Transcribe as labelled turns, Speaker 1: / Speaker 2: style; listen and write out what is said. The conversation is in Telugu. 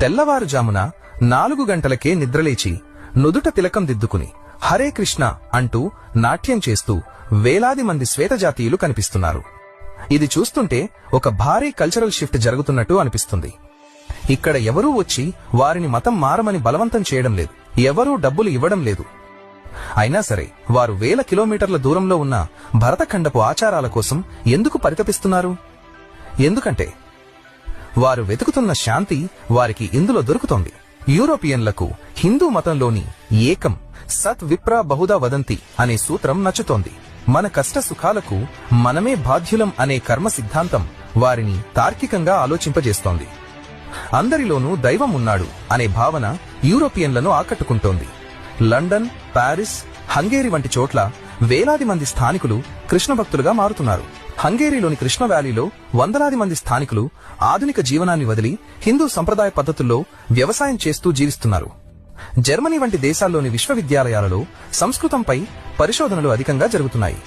Speaker 1: తెల్లవారుజామున 4 గంటలకే నిద్రలేచి నుదుట తిలకం దిద్దుకుని హరే కృష్ణ అంటూ నాట్యం చేస్తూ వేలాది మంది శ్వేతజాతీయులు కనిపిస్తున్నారు. ఇది చూస్తుంటే ఒక భారీ కల్చరల్ షిఫ్ట్ జరుగుతున్నట్టు అనిపిస్తుంది. ఇక్కడ ఎవరూ వచ్చి వారిని మతం మారమని బలవంతం చేయడం లేదు, ఎవరూ డబ్బులు ఇవ్వడం లేదు. అయినా సరే వారు వేల కిలోమీటర్ల దూరంలో ఉన్న భరతఖండపు ఆచారాల కోసం ఎందుకు పరితపిస్తున్నారు? ఎందుకంటే వారు వెతుకుతున్న శాంతి వారికి ఇందులో దొరుకుతోంది. యూరోపియన్లకు హిందూ మతంలోని ఏకం సత్ విప్రా బహుదా వదంతి అనే సూత్రం నచ్చుతోంది. మన కష్ట సుఖాలకు మనమే బాధ్యులం అనే కర్మ సిద్ధాంతం వారిని తార్కికంగా ఆలోచింపజేస్తోంది. అందరిలోనూ దైవం ఉన్నాడు అనే భావన యూరోపియన్లను ఆకట్టుకుంటోంది. లండన్, పారిస్, హంగేరి వంటి చోట్ల వేలాది మంది స్థానికులు కృష్ణ భక్తులుగా మారుతున్నారు. హంగేరీలోని కృష్ణ వ్యాలీలో వందలాది మంది స్థానికులు ఆధునిక జీవనాన్ని వదిలి హిందూ సంప్రదాయ పద్ధతుల్లో వ్యవసాయం చేస్తూ జీవిస్తున్నారు. జర్మనీ వంటి దేశాల్లోని విశ్వవిద్యాలయాలలో సంస్కృతంపై పరిశోధనలు అధికంగా జరుగుతున్నాయి.